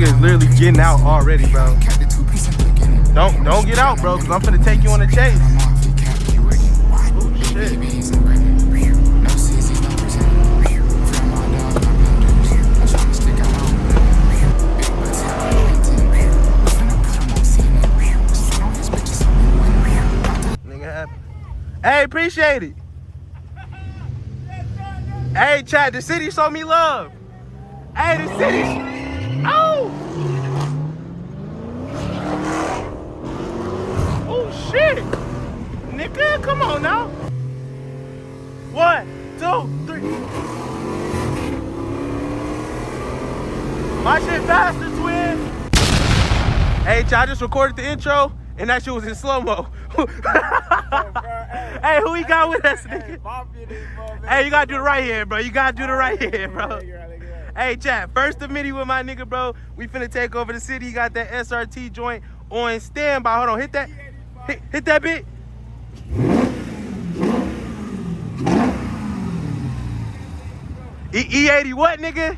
is literally getting out already, bro. Don't get out, bro, because I'm finna take you on a chase. Oh, shit. Nigga happy. Hey, appreciate it. Hey, chat, the city show me love. Hey, the city. Oh! Oh, shit. Nigga, come on now. 1, 2, 3. My shit faster, twin. Hey, chat, I just recorded the intro, and that shit was in slow-mo. Hey, who we got with us, nigga? Hey, you gotta do the right hand, bro. You gotta do the right hand, bro. Hey, chat, first committee with my nigga, bro. We finna take over the city. You got that SRT joint on standby. Hold on, hit that. Hit that bit. E80 what, nigga?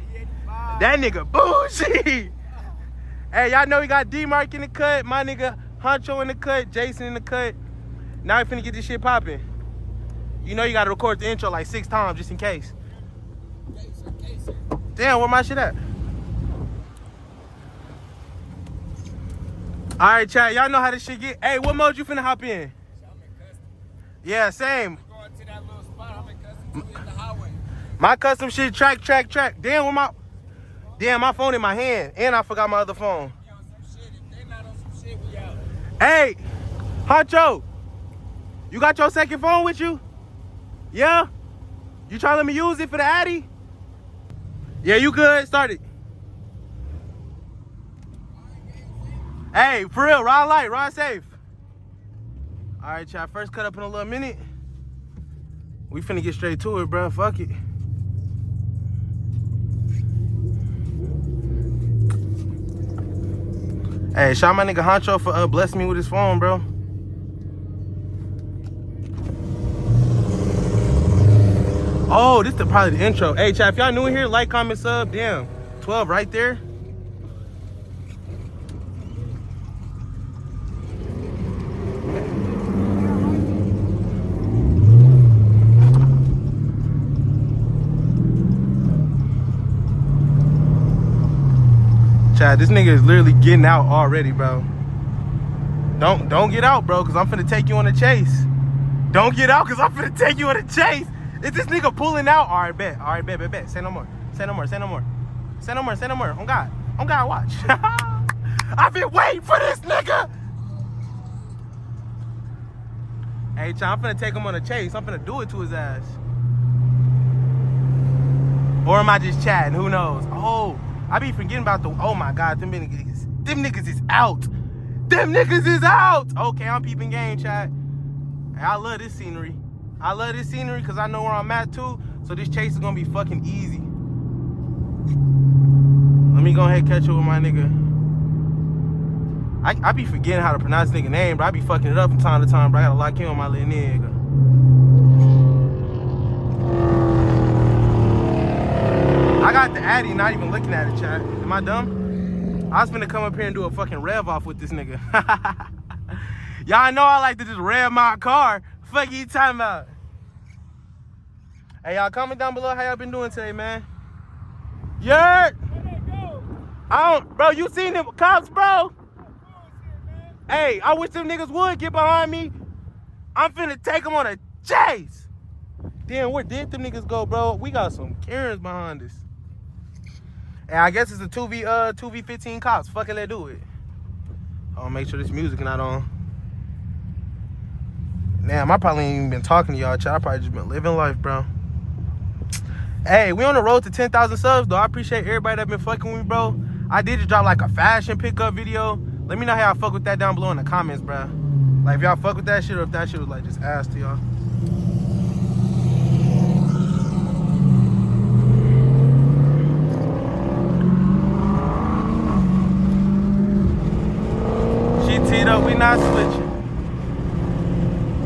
That nigga bougie. Hey, y'all know we got D-Mark in the cut. My nigga Honcho in the cut. Jason in the cut. Now we finna get this shit popping. You know you gotta record the intro like 6 times just in case. Damn, where my shit at? All right, chat. Y'all know how this shit get. Hey, what mode you finna hop in? Yeah, same. Going to that little spot, I'm in custom in the highway. My custom shit, track. Damn, where my... Damn, my phone in my hand, and I forgot my other phone. We on some shit. If they not on some shit, we out. Hey, Honcho, you got your second phone with you? Yeah? You trying to let me use it for the Addy? Yeah, you good? Start it. Hey, for real, ride light, ride safe. All right, chat, first cut up in a little minute. We finna get straight to it, bro. Fuck it. Hey, shout my nigga Honcho for blessing me with his phone, bro. Oh, this is probably the intro. Hey, chat, if y'all new in here, like, comment, sub. Damn, 12 right there. Chad, this nigga is literally getting out already, bro. Don't get out, bro, because I'm finna take you on a chase. Don't get out, because I'm finna take you on a chase. Is this nigga pulling out? All right, bet. All right, bet. Say no more. Say no more. On God, watch. I've been waiting for this nigga. Hey, Chad, I'm finna take him on a chase. I'm finna do it to his ass. Or am I just chatting? Who knows? Oh. I be forgetting about the, oh my God, them niggas is out. Them niggas is out. Okay, I'm peeping game, chat. Hey, I love this scenery. Because I know where I'm at too. So this chase is gonna be fucking easy. Let me go ahead and catch up with my nigga. I be forgetting how to pronounce nigga name, but I be fucking it up from time to time, bro. I gotta lock in on my little nigga. I got the Addy, not even looking at it, chat. Am I dumb? I was finna come up here and do a fucking rev off with this nigga. Y'all know I like to just rev my car. Fuck you talking about? Hey, y'all comment down below how y'all been doing today, man. Yeah. Bro, you seen them cops, bro? Hey, I wish them niggas would get behind me. I'm finna take them on a chase. Damn, where did them niggas go, bro? We got some Karens behind us. And I guess it's a 2v15 cops. Fuck it, let's do it. I'll make sure this music not on. Damn, I probably ain't even been talking to y'all, chat. I probably just been living life, bro. Hey, we on the road to 10,000 subs, though. I appreciate everybody that been fucking with me, bro. I did just drop like a fashion pickup video. Let me know how y'all fuck with that down below in the comments, bro. Like, if y'all fuck with that shit or if that shit was like just ass to y'all. Teed up, we not switching.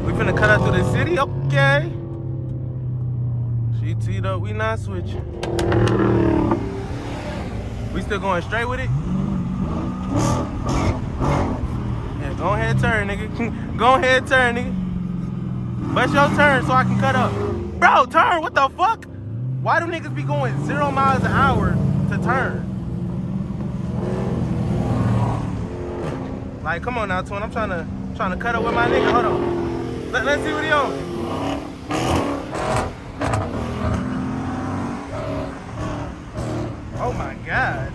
We finna cut out through the city, okay. She teed up, we not switching. We still going straight with it? Yeah, go ahead, turn, nigga. Go ahead, turn, nigga. Bust your turn so I can cut up. Bro, turn, what the fuck? Why do niggas be going 0 miles an hour to turn? Like, come on now, twin. I'm trying to cut up with my nigga. Hold on. Let's see what he on. Oh my God.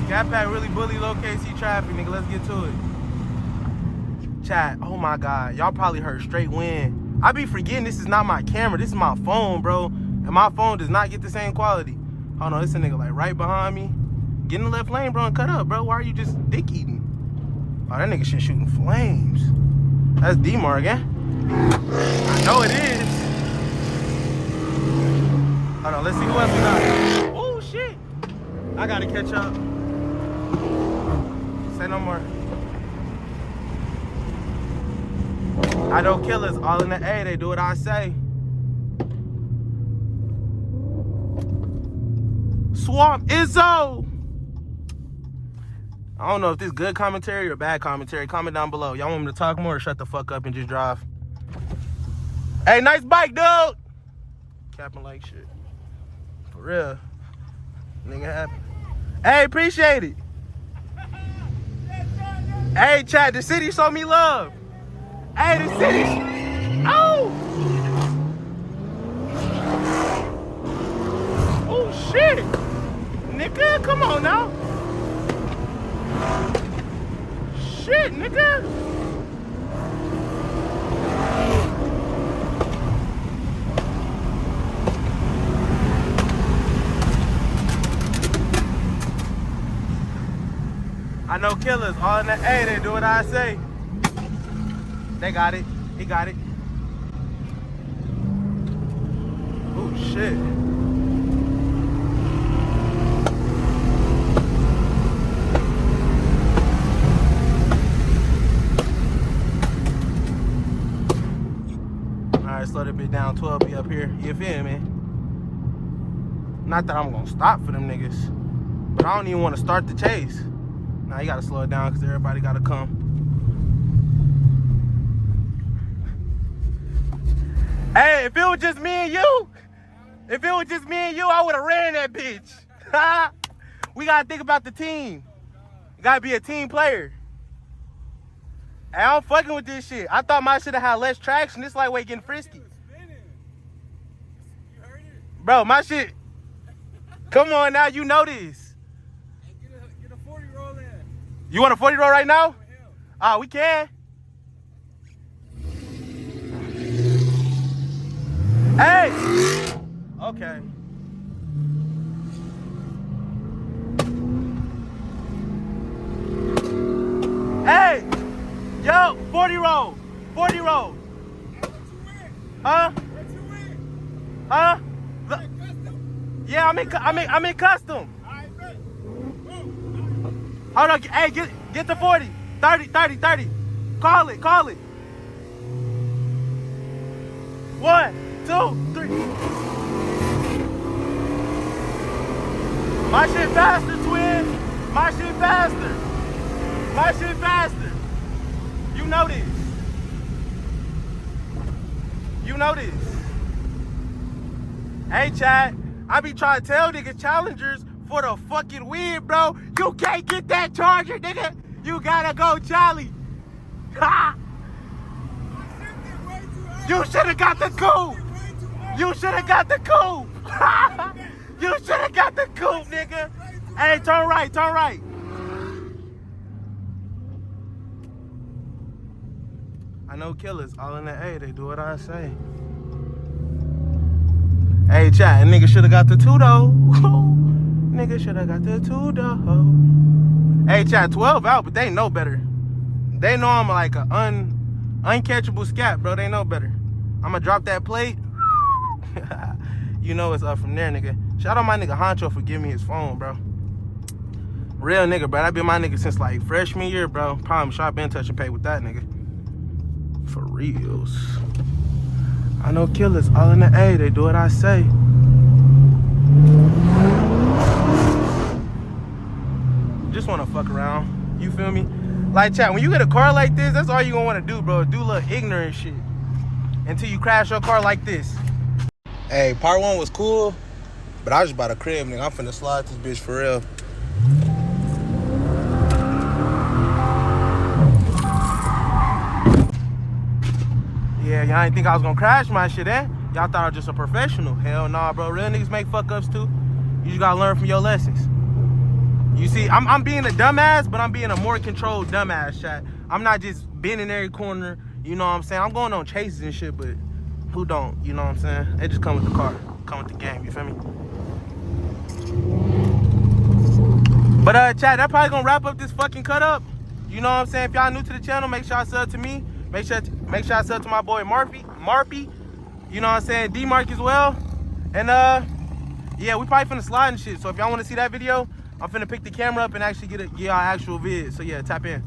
Scatpack really bully low KC traffic, nigga. Let's get to it. Chat, oh my God. Y'all probably heard straight wind. I be forgetting this is not my camera. This is my phone, bro. And my phone does not get the same quality. Hold on, this a nigga like right behind me. Get in the left lane, bro, and cut up, bro. Why are you just dick eating? Oh, that nigga shit shooting flames. That's D-Mark, eh? I know it is. Hold on, let's see who else we got. Oh, shit. I gotta catch up. Say no more. I know killers all in the A. They do what I say. Swamp Izzo. I don't know if this is good commentary or bad commentary. Comment down below. Y'all want me to talk more or shut the fuck up and just drive? Hey, nice bike, dude. Capping like shit. For real. Nigga happy. Hey, appreciate it. Hey, chat, the city show me love. Hey, the city. Oh! Oh, shit. Nigga, come on now. Shit, nigga. I know killers all in the A. They do what I say. They got it. He got it. Oh, shit. Slow that bit down, 12 be up here. You feel me? Not that I'm gonna stop for them niggas, but I don't even want to start the chase. Now you gotta slow it down because everybody gotta come. Hey, if it was just me and you, I would have ran that bitch. We gotta think about the team. You gotta be a team player. Hey, I'm fucking with this shit. I thought my shit had less traction. This lightweight getting frisky. You heard it? Bro, my shit. Come on now, you know this. Hey, get a 40 roll in. You want a 40 roll right now? Ah, we can. Hey! Okay. Hey! Yo, 40 roll. 40 roll. Huh? Huh? Look. Yeah, I'm in custom. Hold on. Hey, get the 40. 30. Call it. 1, 2, 3. My shit faster, twin. My shit faster. You know this. Hey, chat. I be trying to tell niggas challengers for the fucking win, bro. You can't get that charger, nigga. You gotta go, Charlie. Ha! You should have got the coupe. You should have got the coupe. You should have got the coupe, nigga. Hey, turn right. I know killers all in the A. They do what I say. Hey, chat, nigga should have got the 2 though. Nigga should have got the 2 though. Hey, chat, 12 out, but they know better. They know I'm like a uncatchable scat, bro. They know better. I'ma drop that plate. You know it's up from there, nigga. Shout out my nigga Honcho for giving me his phone, bro. Real nigga, bro. That been my nigga since like freshman year, bro. Promise you, I been touching pay with that nigga. For reals. I know killers all in the A. They do what I say. Just wanna fuck around. You feel me? Like, chat, when you get a car like this, that's all you gonna wanna do, bro. Do a little ignorant shit until you crash your car like this. Hey, part 1 was cool, but I just bought a crib, nigga. I'm finna slide this bitch for real. Yeah, y'all ain't think I was gonna crash my shit, eh? Y'all thought I was just a professional. Hell nah, bro. Real niggas make fuck ups too. You just gotta learn from your lessons. You see, I'm being a dumbass, but I'm being a more controlled dumbass, chat. I'm not just bending every corner, you know what I'm saying? I'm going on chases and shit, but who don't, you know what I'm saying? They just come with the car, come with the game, you feel me? But chat, that probably gonna wrap up this fucking cut up. You know what I'm saying? If y'all new to the channel, make sure I sub to me. Make sure I sub to my boy Marpy. You know what I'm saying? D-Mark as well. And yeah, we probably finna slide and shit. So if y'all wanna see that video, I'm finna pick the camera up and actually get y'all actual vid. So yeah, tap in.